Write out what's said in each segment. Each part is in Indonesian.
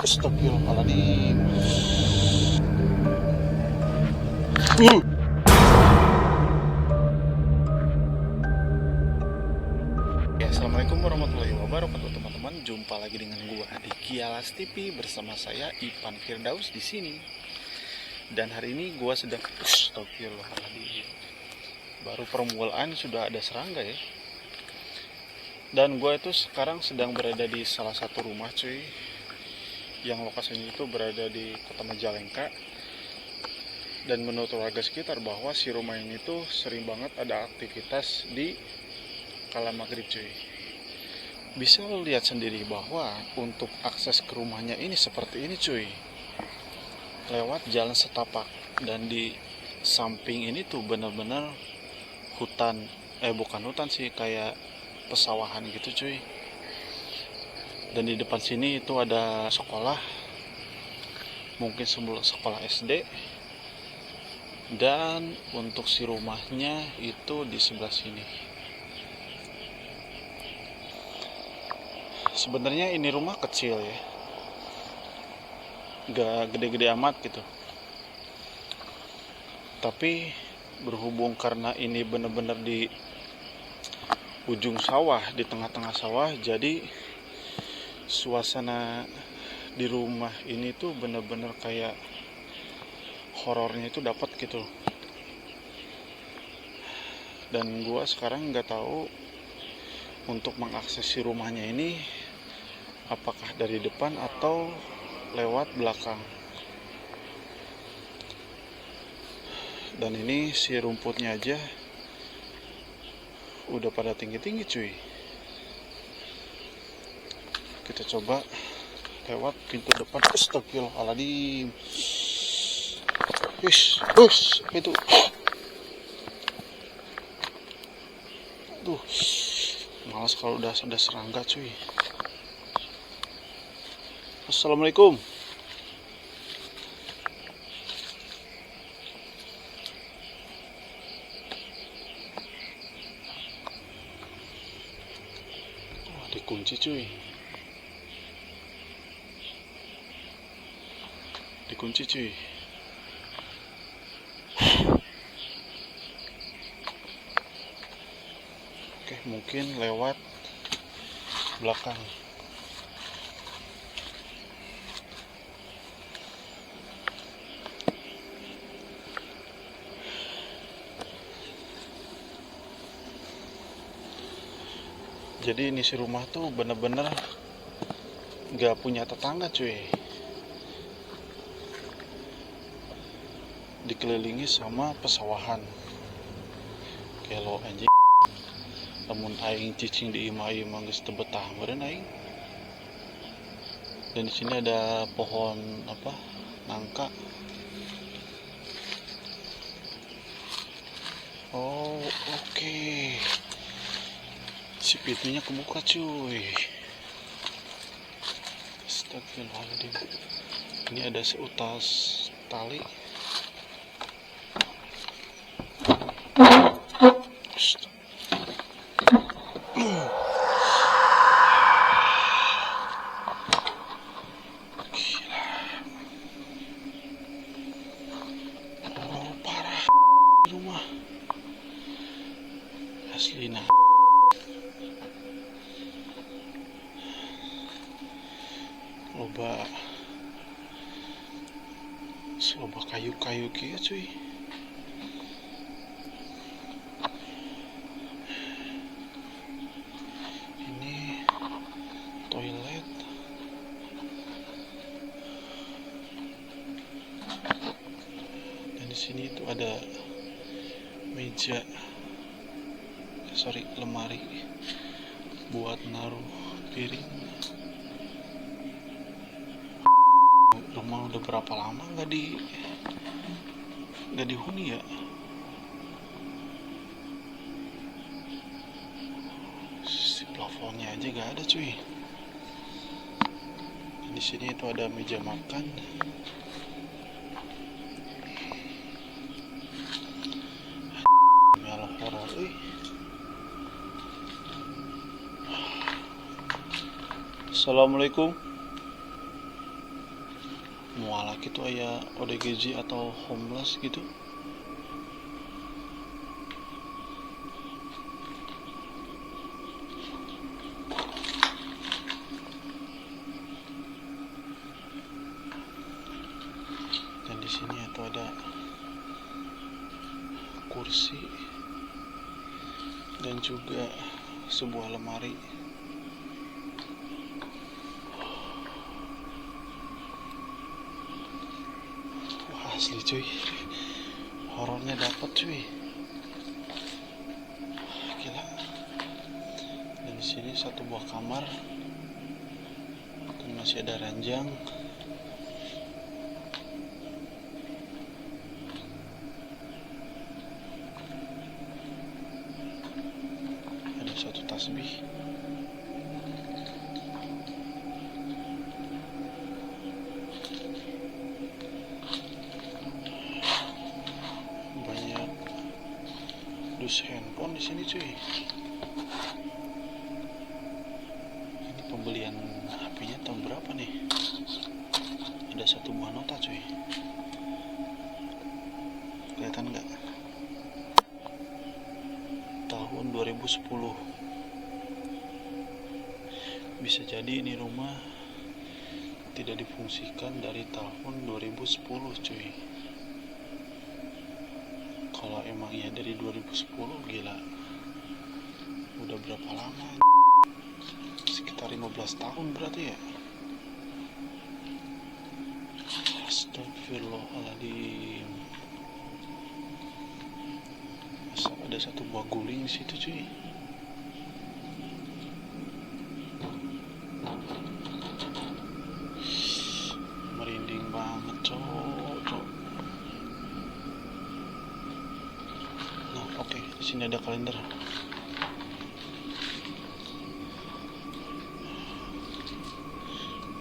Astagfirullahaladzim. Ya, assalamualaikum warahmatullahi wabarakatuh teman-teman. Jumpa lagi dengan gua di Kialas TV bersama saya Ipan Firdaus di sini. Dan hari ini gua sedang astagfirullahaladzim. Baru permulaan sudah ada serangga ya. Dan gua itu sekarang sedang berada di salah satu rumah cuy, yang lokasinya itu berada di Kota Majalengka. Dan menurut warga sekitar bahwa si rumah ini tuh sering banget ada aktivitas di kala maghrib cuy. Bisa lo lihat sendiri bahwa untuk akses ke rumahnya ini seperti ini cuy, lewat jalan setapak. Dan di samping ini tuh benar-benar hutan, bukan hutan sih, kayak pesawahan gitu cuy. Dan di depan sini itu ada sekolah, mungkin sekolah SD. Dan untuk si rumahnya itu di sebelah sini. Sebenarnya ini rumah kecil ya, gak gede-gede amat gitu. Tapi berhubung karena ini benar-benar di ujung sawah, di tengah-tengah sawah, jadi suasana di rumah ini tuh benar-benar kayak horornya itu dapat gitu. Dan gua sekarang nggak tahu untuk mengakses si rumahnya ini apakah dari depan atau lewat belakang. Dan ini si rumputnya aja udah pada tinggi-tinggi cuy. Kita coba lewat pintu depan. Astagfirullahaladzim. Itu. Tuh, malas kalau udah ada serangga cuy. Assalamualaikum. Oh, dikunci cuy. Dikunci cuy. Oke, mungkin lewat belakang. Jadi ini si rumah tuh bener-bener gak punya tetangga cuy. Dikelilingi sama pesawahan. Kelo anjing. Namun aing cicing di imah-imah geus teu betah meureun aing. Dan di sini ada pohon nangka. Oh, oke. Si pintunya kebuka cuy. Astagfirullahaladzim. Ini ada seutas tali. Rumah aslina loba kayu-kayu kieu cuy. Ini toilet. Dan di sini itu ada meja, lemari buat naruh piring. Rumah udah berapa lama nggak dihuni ya? Si plafonnya aja gak ada cuy. Di sini itu ada meja makan. Horor, Assalamualaikum. mualak itu aya ODGJ atau homeless gitu. Dan di sini itu ada kursi dan juga sebuah lemari. Wah, asli cuy, horornya dapet cuy, gila. Dan di sini satu buah kamar dan masih ada ranjang. Ada satu tasbih. Banyak dus handphone di sini cuy. Ini pembelian HP-nya tahun berapa nih? Ada satu buah nota cuy. Kelihatan nggak? Tahun 2010. Bisa jadi ini rumah tidak difungsikan dari tahun 2010 cuy. Kalau emang ya dari 2010, gila, udah berapa lama? Sekitar 15 tahun berarti ya. Astagfirullahaladzim. Masa ada satu buah guling di situ cuy. Merinding banget cok. Nah, oke, di sini ada kalender.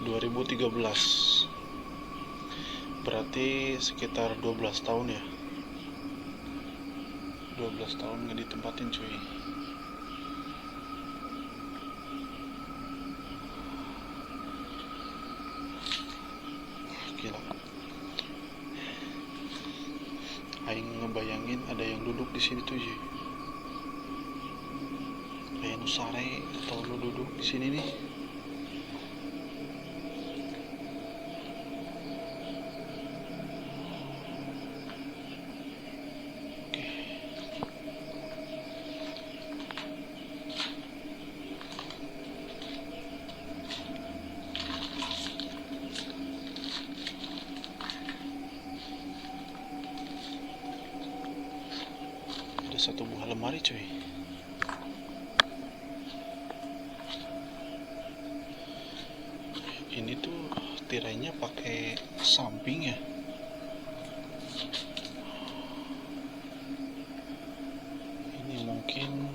...2013... berarti sekitar 12 tahun ya. 12 tahun nggak ditempatin cuy. Gila. Aing ngebayangin ada yang duduk di sini tuh cuy. Kayak nusare atau lu duduk di sini nih. Satu buah lemari cuy. Ini tuh tirainya pakai samping ya. Ini mungkin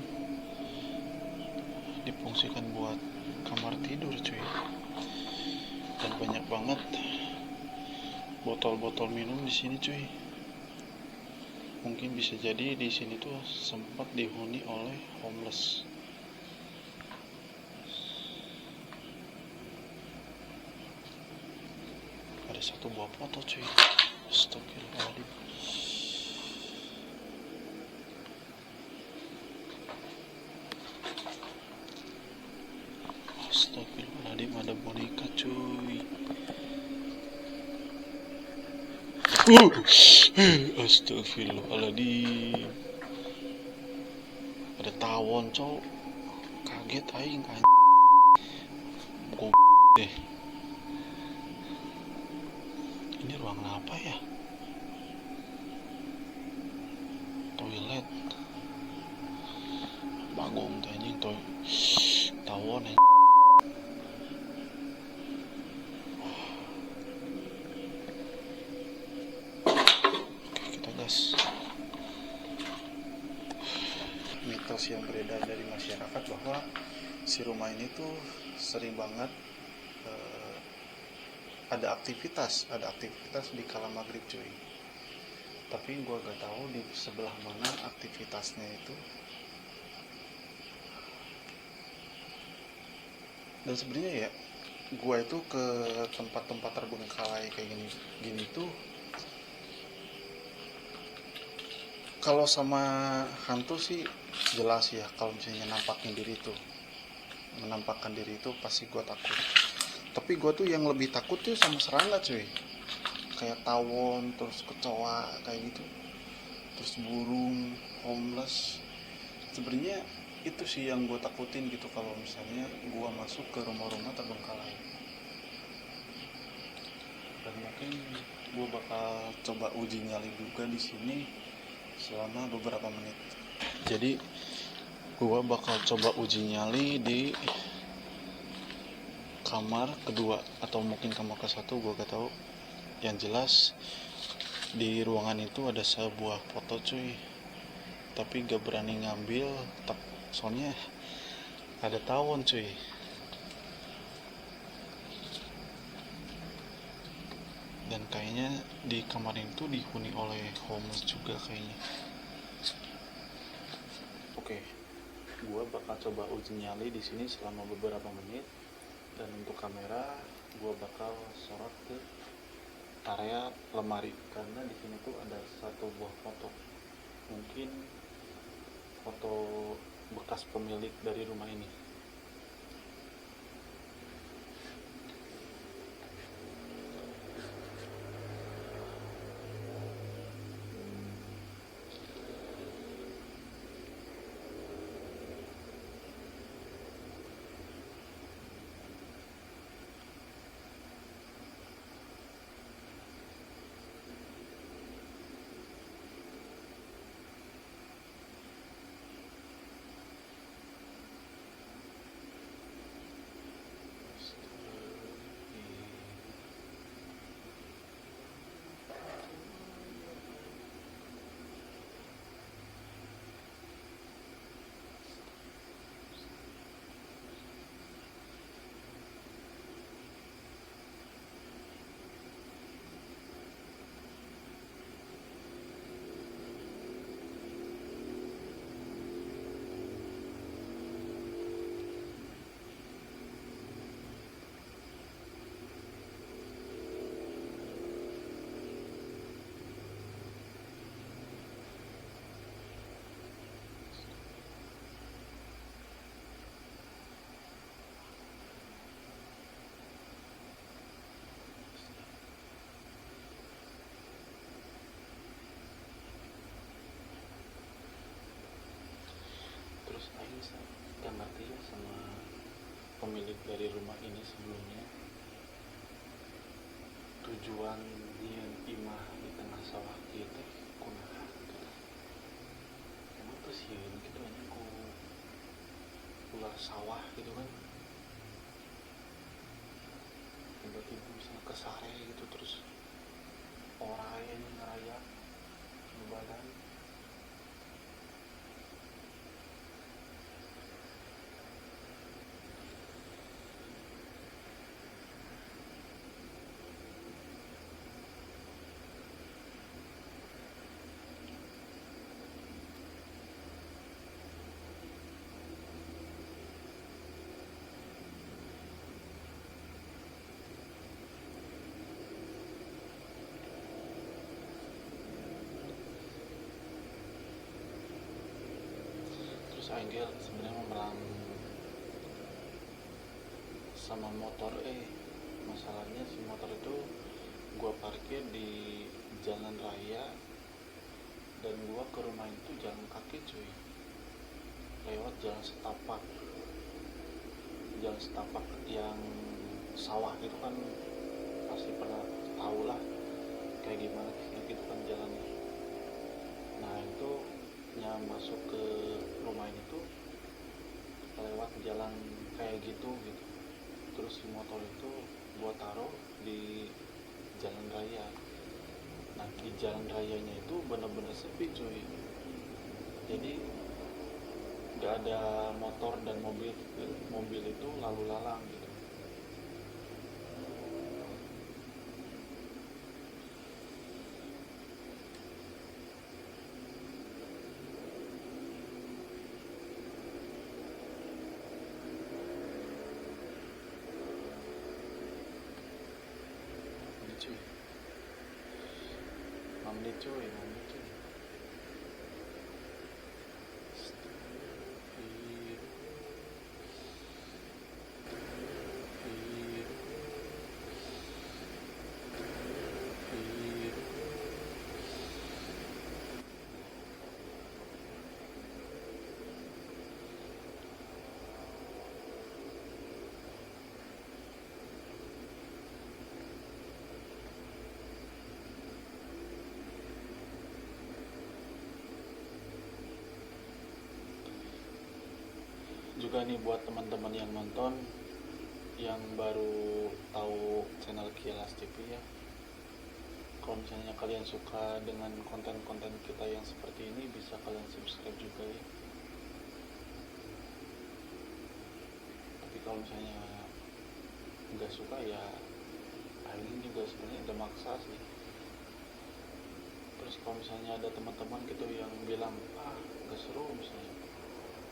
difungsikan buat kamar tidur cuy. Dan banyak banget botol-botol minum di sini cuy. Mungkin bisa jadi di sini tuh sempat dihuni oleh homeless. Ada satu buah foto cuy. Astagfirullahaladzim. Astagfirullahaladzim, ada boneka cuy. Astagfirullahaladzim. Ada tawon cowok. Kaget aing Gua deh. Ini ruangan apa ya? Toilet. Bagong tuh anjing tawon anjing. Mitos yang beredar dari masyarakat bahwa si rumah ini tuh sering banget ada aktivitas di kala maghrib cuy. Tapi gua gak tahu di sebelah mana aktivitasnya itu. Dan sebenarnya ya gua itu ke tempat-tempat terbengkalai kayak gini gini tuh, kalau sama hantu sih jelas ya, kalau misalnya menampakkan diri itu pasti gua takut. Tapi gua tuh yang lebih takut tuh sama serangga cuy, kayak tawon, terus kecoa kayak gitu, terus burung, homeless. Sebenarnya itu sih yang gue takutin gitu kalau misalnya gue masuk ke rumah-rumah terbengkalai. Dan mungkin gue bakal coba uji nyali juga di sini selama beberapa menit. Jadi gue bakal coba uji nyali di kamar kedua atau mungkin kamar ke satu, gue gak tahu. Yang jelas di ruangan itu ada sebuah foto cuy, tapi gak berani ngambil soalnya ada tawon cuy. Dan kayaknya di kamar itu dihuni oleh homeless juga kayaknya. Oke, gua bakal coba uji nyali di sini selama beberapa menit. Dan untuk kamera, gua bakal sorot ke area lemari karena di sini tuh ada satu buah foto. Mungkin foto bekas pemilik dari rumah ini. Terus Aing gak ngerti ya sama pemilik dari rumah ini sebelumnya, tujuan dia imah di tengah sawah gitu kunaha gitu. Emang tuh sih gitu aja ku ulah sawah gitu kan, tiba-tiba misalnya kesare gitu terus orang yang ngerayak badan. Terus Angel sebenarnya memerang sama motor, masalahnya si motor itu gua parkir di jalan raya dan gua ke rumah itu jalan kaki cuy, lewat jalan setapak yang sawah gitu kan, pasti pernah tahu lah kayak gimana gitu kan jalannya. Nah itu yang masuk ke rumah ini tuh lewat jalan kayak gitu. Terus si motor itu gua taruh di jalan raya. Nah di jalan rayanya itu bener-bener sepi cuy, jadi nggak ada motor dan mobil itu lalu lalang gitu. mandi cuy. Juga nih buat teman-teman yang nonton, yang baru tahu channel Kialas TV ya, kalau misalnya kalian suka dengan konten-konten kita yang seperti ini, bisa kalian subscribe juga ya. Tapi kalau misalnya nggak suka ya, ini juga sebenarnya ada maksa sih. Terus kalau misalnya ada teman-teman gitu yang bilang nggak seru, misalnya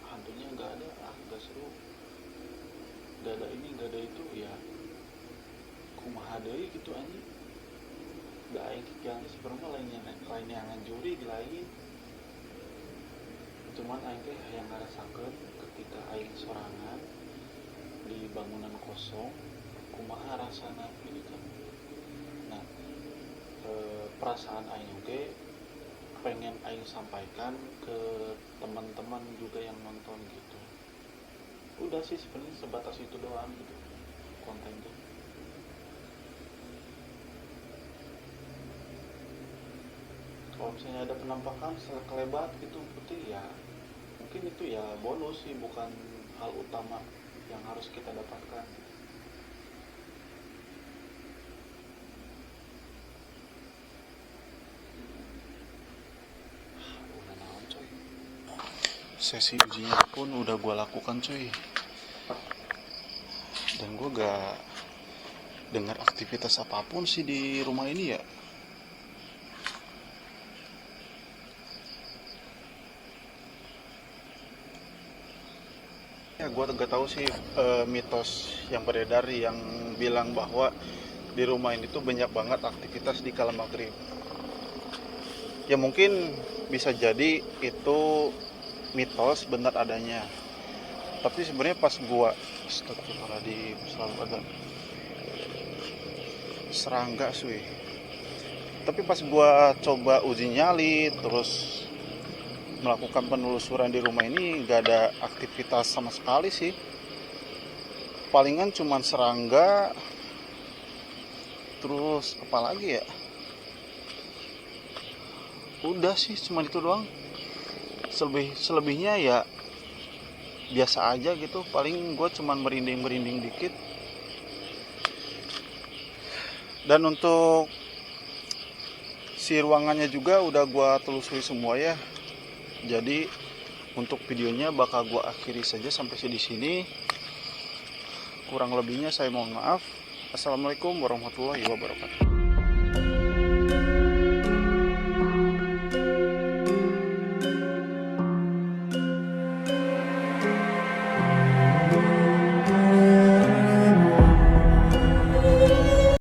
hantunya nggak ada, nggak seru, nggak ada ini, nggak ada itu, ya kumaha deui gitu aja. Nggak aing kikieuan sebenarnya lain yang nganjuri di lain. Cuman aing teh yang ngarasakeun ketika aing sorangan di bangunan kosong, kumaha rasana ini kan. Nah, perasaan aing oge pengen aing sampaikan ke teman-teman juga yang nonton gitu. Udah sih sebenarnya sebatas itu doang gitu kontennya. Kalau misalnya ada penampakan sekelebat gitu putih ya, mungkin itu ya bonus sih, bukan hal utama yang harus kita dapatkan. Sesi ujinya pun udah gue lakukan cuy, dan gue gak dengar aktivitas apapun sih di rumah ini ya. Ya gue gak tahu sih mitos yang beredar yang bilang bahwa di rumah ini tuh banyak banget aktivitas di kala maghrib. Ya mungkin bisa jadi itu mitos benar adanya, tapi sebenarnya pas gua astagfirullahaladzim, selalu ada serangga suy. Tapi pas gua coba uji nyali terus melakukan penelusuran di rumah ini, gak ada aktivitas sama sekali sih. Palingan cuman serangga, terus apa lagi ya, udah sih cuma itu doang. Selebihnya ya biasa aja gitu. Paling gue cuman merinding dikit. Dan untuk si ruangannya juga udah gue telusuri semua ya. Jadi untuk videonya bakal gue akhiri saja sampai di sini. Kurang lebihnya saya mohon maaf. Assalamualaikum warahmatullahi wabarakatuh.